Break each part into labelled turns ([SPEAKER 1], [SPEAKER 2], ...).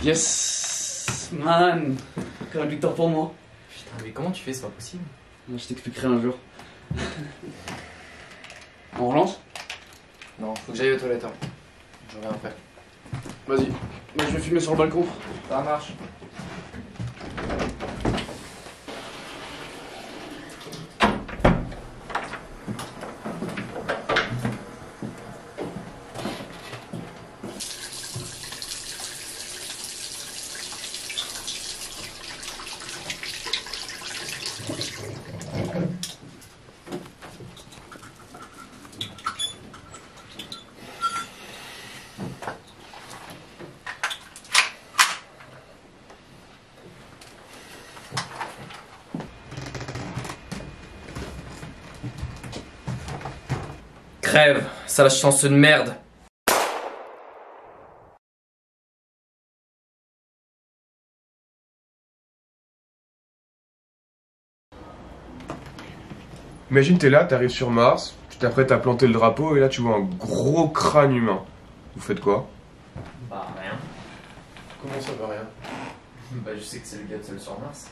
[SPEAKER 1] Yes, man. Encore une victoire pour moi.
[SPEAKER 2] Putain, mais comment tu fais? C'est pas possible.
[SPEAKER 1] Je t'expliquerai un jour. On relance?
[SPEAKER 2] Non, faut que j'aille aux toilettes. Hein. Je reviens après.
[SPEAKER 1] Vas-y. Moi je vais filmer sur le balcon.
[SPEAKER 2] Ça marche. Crève, sale chanceux de merde.
[SPEAKER 3] Imagine t'es là, t'arrives sur Mars, tu t'apprêtes à planter le drapeau et là tu vois un gros crâne humain. Vous faites quoi?
[SPEAKER 2] Bah rien.
[SPEAKER 3] Comment ça va rien?
[SPEAKER 2] Bah je sais que c'est le gars de seul sur Mars.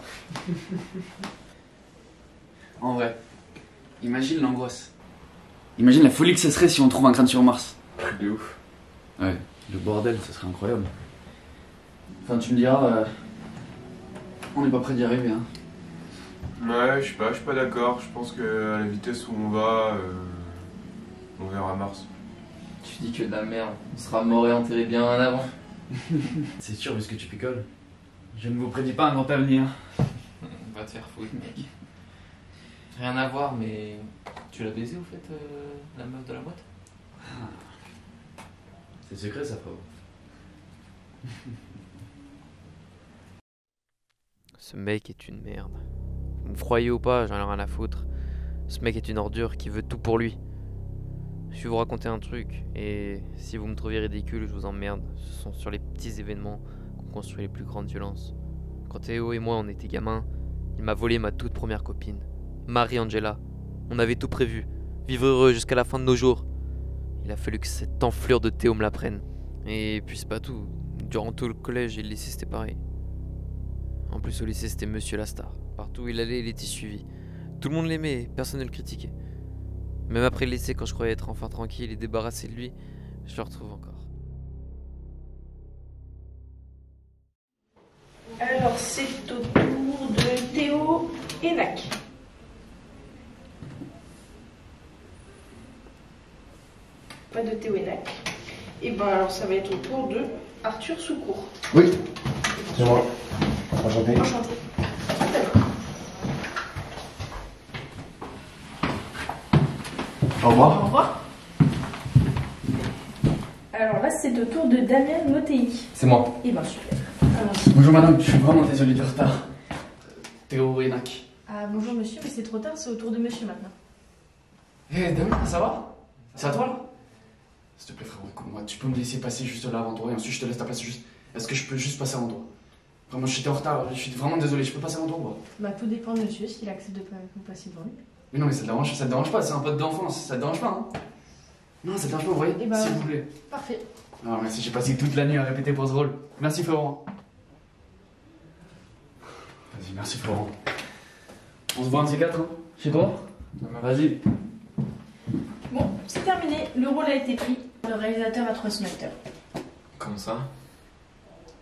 [SPEAKER 1] En vrai, imagine l'angoisse. Imagine la folie que ce serait si on trouve un crâne sur Mars.
[SPEAKER 3] Truc de ouf.
[SPEAKER 1] Ouais, le bordel, ce serait incroyable. Enfin, tu me diras, on n'est pas près d'y arriver, hein.
[SPEAKER 3] Ouais, je suis pas d'accord. Je pense que à la vitesse où on va, on verra Mars.
[SPEAKER 2] Tu dis que de la merde. On sera mort et enterré bien en avant.
[SPEAKER 1] C'est sûr, vu ce que tu picoles. Je ne vous prédis pas un grand avenir.
[SPEAKER 2] Va te faire foutre, mec. Rien à voir, mais tu l'as baisé au fait, la meuf de la boîte?
[SPEAKER 1] C'est secret, ça, frérot.
[SPEAKER 4] Ce mec est une merde. Vous me croyez ou pas, j'en ai rien à foutre. Ce mec est une ordure qui veut tout pour lui. Je vais vous raconter un truc, et si vous me trouvez ridicule, je vous emmerde. Ce sont sur les petits événements qu'on construit les plus grandes violences. Quand Théo et moi on était gamins, il m'a volé ma toute première copine, Marie-Angela. On avait tout prévu, vivre heureux jusqu'à la fin de nos jours. Il a fallu que cette enflure de Théo me la prenne. Et puis c'est pas tout, durant tout le collège et le lycée c'était pareil. En plus au lycée c'était Monsieur la star. Partout où il allait il était suivi. Tout le monde l'aimait, personne ne le critiquait. Même après le lycée, quand je croyais être enfin tranquille et débarrassé de lui, je le retrouve encore.
[SPEAKER 5] Alors c'est au tour de Théo et Nac. Pas de Théo et Nac. Et ben alors ça va être au tour de Arthur Soucourt.
[SPEAKER 3] Oui, c'est moi. Enchanté.
[SPEAKER 5] Enchanté.
[SPEAKER 3] Au revoir.
[SPEAKER 5] Au revoir. Alors là c'est au tour de Damien Mottei.
[SPEAKER 1] C'est moi.
[SPEAKER 5] Et ben super. Allons-y.
[SPEAKER 1] Bonjour madame, je suis vraiment désolé du retard. Théo et Nac.
[SPEAKER 5] Ah bonjour monsieur, mais c'est trop tard, c'est au tour de monsieur maintenant.
[SPEAKER 1] Eh Damien, ça va? C'est à toi là? S'il te plaît frérot, écoute-moi, tu peux me laisser passer juste là avant toi et ensuite je te laisse ta place juste. Est-ce que je peux juste passer avant toi? Vraiment, j'étais en retard, je suis vraiment désolé, je peux passer avant toi ou pas?
[SPEAKER 5] Bah tout dépend de monsieur, s'il accepte de vous passer devant lui.
[SPEAKER 1] Mais non mais ça te dérange pas, c'est un pote d'enfance, ça te dérange pas hein? Non, ça te dérange pas, vous voyez?
[SPEAKER 5] Eh ben,
[SPEAKER 1] s'il vous plaît.
[SPEAKER 5] Parfait.
[SPEAKER 1] Ah merci, j'ai passé toute la nuit à répéter pour ce rôle. Merci Florent. Vas-y, merci Florent. On se voit un de ces quatre, hein? Chez toi? Vas-y.
[SPEAKER 5] Bon, c'est terminé, le rôle a été pris. Le réalisateur a trouvé son acteur.
[SPEAKER 2] Comment ça?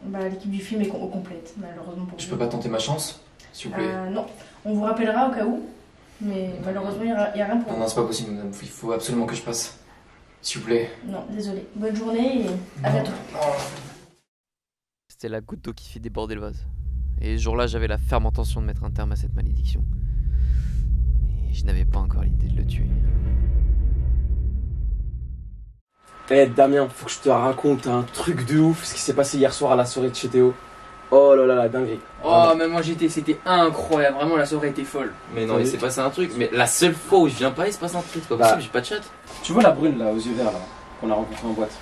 [SPEAKER 5] Bah l'équipe du film est complète, malheureusement pour
[SPEAKER 2] Je
[SPEAKER 5] vous.
[SPEAKER 2] peux pas tenter ma chance, s'il vous plaît?
[SPEAKER 5] Non, on vous rappellera au cas où, mais malheureusement il n'y a rien pour
[SPEAKER 2] Non,
[SPEAKER 5] vous.
[SPEAKER 2] non, c'est pas possible, madame. Il faut absolument que je passe. S'il vous plaît.
[SPEAKER 5] Non, désolé. Bonne journée et à bientôt.
[SPEAKER 4] C'était la goutte d'eau qui fit déborder le vase. Et ce jour-là, j'avais la ferme intention de mettre un terme à cette malédiction. Mais je n'avais pas encore l'idée de le tuer.
[SPEAKER 6] Eh Damien, faut que je te raconte un truc de ouf, ce qui s'est passé hier soir à la soirée de chez Théo. Oh là là, la dinguerie.
[SPEAKER 7] Oh, même moi j'étais, c'était incroyable, vraiment la soirée était folle.
[SPEAKER 2] Mais non, il s'est passé un truc. Mais la seule fois où je viens pas, il se passe un truc. C'est pas
[SPEAKER 6] Bah.
[SPEAKER 2] possible, j'ai pas de chat.
[SPEAKER 6] Tu vois la brune là, aux yeux verts là, qu'on a rencontrée en boîte?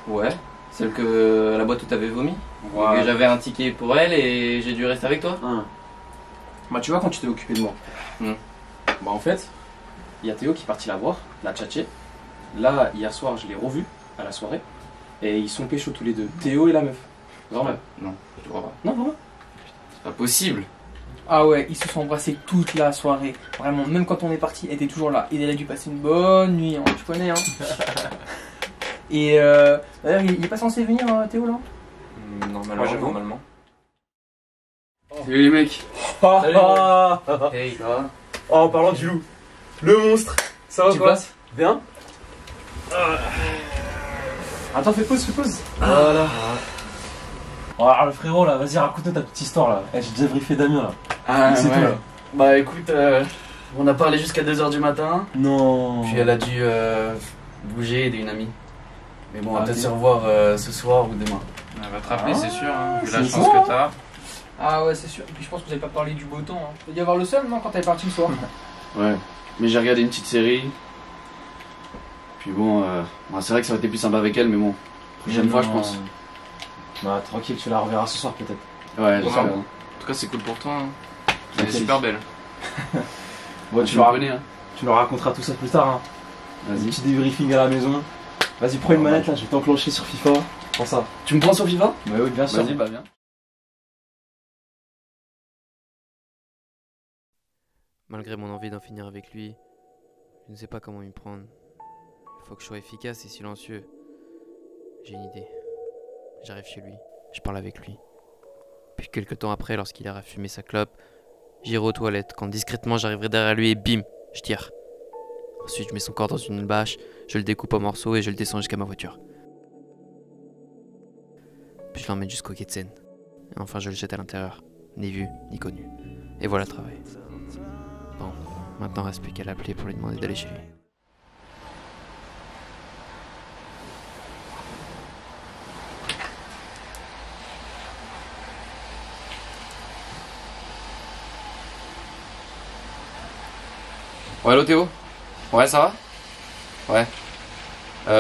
[SPEAKER 2] Ouais. Celle que la boîte où t'avais vomi. Et que j'avais un ticket pour elle et j'ai dû rester avec toi.
[SPEAKER 6] Bah tu vois quand tu t'es occupé de moi.
[SPEAKER 2] Hmm.
[SPEAKER 6] Bah en fait, il y a Théo qui est parti la voir, la tchatcher. Là, hier soir, je l'ai revu à la soirée. Et ils sont pécho tous les deux, Théo et la meuf. Normal.
[SPEAKER 2] Non, je te crois pas.
[SPEAKER 6] Non, vraiment.
[SPEAKER 2] C'est pas possible.
[SPEAKER 7] Ah ouais, ils se sont embrassés toute la soirée. Vraiment, même quand on est parti, elle était toujours là. Et elle a dû passer une bonne nuit, hein. Tu connais, hein. Et d'ailleurs, il est pas censé venir, Théo, là?
[SPEAKER 2] Normalement,
[SPEAKER 6] Ouais,
[SPEAKER 2] normalement.
[SPEAKER 1] Salut les mecs.
[SPEAKER 2] Hey, ça va?
[SPEAKER 6] Oh, en parlant du loup, le monstre. Ça va
[SPEAKER 1] Tu
[SPEAKER 6] quoi?
[SPEAKER 1] passes?
[SPEAKER 6] Viens. Attends, fais pause.
[SPEAKER 8] Voilà. Oh, le frérot là, vas-y, raconte-nous ta petite histoire là. J'ai déjà briefé Damien là.
[SPEAKER 1] Ah
[SPEAKER 8] C'est tout, là.
[SPEAKER 1] Bah écoute, on a parlé jusqu'à 2h du matin.
[SPEAKER 8] Non.
[SPEAKER 1] Puis elle a dû bouger, aider une amie. Mais bon, on va
[SPEAKER 8] Ah,
[SPEAKER 1] peut-être
[SPEAKER 8] ok.
[SPEAKER 1] se revoir ce soir ou demain.
[SPEAKER 2] Elle va te rappeler, c'est sûr. Hein. Vu
[SPEAKER 8] c'est
[SPEAKER 2] la chance
[SPEAKER 8] ça.
[SPEAKER 2] que t'as.
[SPEAKER 7] Ah ouais, c'est sûr. Et puis je pense que vous avez pas parlé du beau temps, hein. Il va y avoir le seum, non, quand t'es parti le soir?
[SPEAKER 1] Ouais. Mais j'ai regardé une petite série. Puis bon, c'est vrai que ça aurait été plus sympa avec elle, mais bon. Prochaine fois, je pense.
[SPEAKER 8] Bah, tranquille, tu la reverras ce soir peut-être.
[SPEAKER 1] Ouais,
[SPEAKER 2] Ouais.
[SPEAKER 1] j'espère.
[SPEAKER 2] En tout cas, c'est cool pour toi. Hein. Elle est
[SPEAKER 8] Ok.
[SPEAKER 2] super belle.
[SPEAKER 8] Bon,
[SPEAKER 1] Tu me connais, hein.
[SPEAKER 8] tu leur raconteras tout ça plus tard. Hein. Un
[SPEAKER 1] Vas-y.
[SPEAKER 8] petit débriefing à la maison. Vas-y, prends une manette là, je vais t'enclencher sur FIFA. Prends ça.
[SPEAKER 1] Tu me prends sur FIFA?
[SPEAKER 8] Bah oui, bien sûr.
[SPEAKER 1] Vas-y, bah viens.
[SPEAKER 4] Malgré mon envie d'en finir avec lui, je ne sais pas comment m'y prendre. Il faut que je sois efficace et silencieux. J'ai une idée. J'arrive chez lui, je parle avec lui. Puis quelques temps après, lorsqu'il a fumé sa clope, j'irai aux toilettes, quand discrètement j'arriverai derrière lui et bim, je tire. Ensuite, je mets son corps dans une bâche, je le découpe en morceaux et je le descends jusqu'à ma voiture. Puis je l'emmène jusqu'au quai de Seine. Et enfin, je le jette à l'intérieur, ni vu, ni connu. Et voilà le travail. Bon, maintenant, reste plus qu'à l'appeler pour lui demander d'aller chez lui.
[SPEAKER 2] Ouais, allô Théo? Ouais, ça va? Ouais.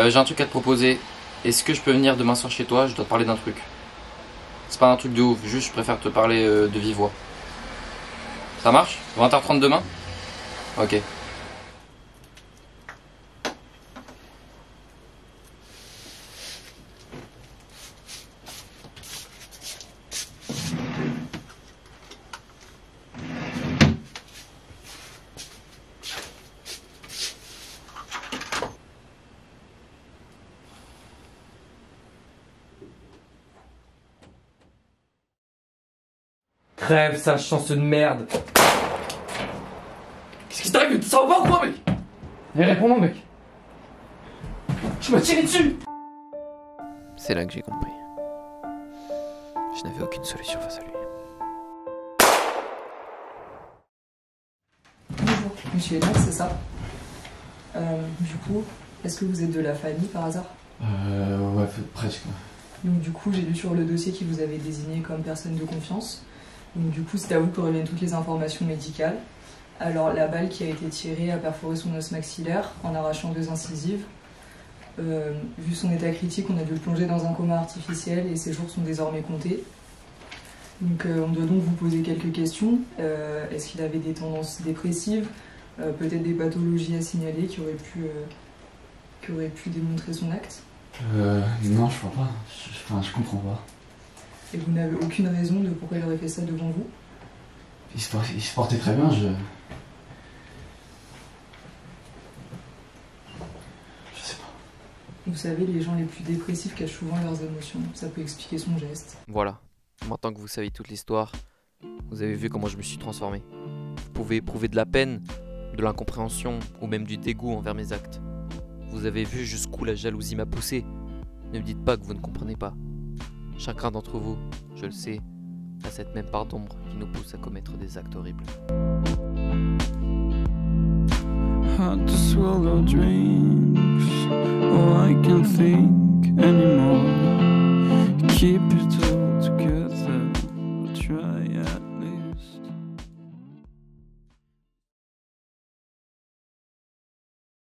[SPEAKER 2] J'ai un truc à te proposer. Est-ce que je peux venir demain soir chez toi? Je dois te parler d'un truc. C'est pas un truc de ouf, juste je préfère te parler de vive voix. Ça marche? 20h30 demain? Ok.
[SPEAKER 6] Crève, sale chanceux de merde.
[SPEAKER 1] Qu'est-ce qui t'arrive? Ça va pas ou quoi, mec? Eh, réponds-moi, mec. Tu m'as tiré dessus!
[SPEAKER 4] C'est là que j'ai compris. Je n'avais aucune solution face à lui.
[SPEAKER 9] Bonjour, monsieur Hénac, c'est ça. Du coup, est-ce que vous êtes de la famille par hasard?
[SPEAKER 1] Ouais, presque.
[SPEAKER 9] Donc du coup, j'ai lu sur le dossier qui vous avait désigné comme personne de confiance. Donc du coup, c'est à vous que reviennent toutes les informations médicales. Alors, la balle qui a été tirée a perforé son os maxillaire en arrachant 2 incisives. Vu son état critique, on a dû le plonger dans un coma artificiel et ses jours sont désormais comptés. Donc on doit donc vous poser quelques questions. Est-ce qu'il avait des tendances dépressives, peut-être des pathologies à signaler qui auraient pu démontrer son acte?
[SPEAKER 1] Non, je vois pas. Je comprends pas.
[SPEAKER 9] Et vous n'avez aucune raison de pourquoi il aurait fait ça devant vous?
[SPEAKER 1] Il se portait très bien, je sais pas.
[SPEAKER 9] Vous savez, les gens les plus dépressifs cachent souvent leurs émotions. Ça peut expliquer son geste.
[SPEAKER 4] Voilà. Maintenant que vous savez toute l'histoire, vous avez vu comment je me suis transformé. Vous pouvez éprouver de la peine, de l'incompréhension ou même du dégoût envers mes actes. Vous avez vu jusqu'où la jalousie m'a poussé. Ne me dites pas que vous ne comprenez pas. Chacun d'entre vous, je le sais, a cette même part d'ombre qui nous pousse à commettre des actes horribles.
[SPEAKER 10] Hard to swallow dreams. Oh, I can't think anymore. Keep it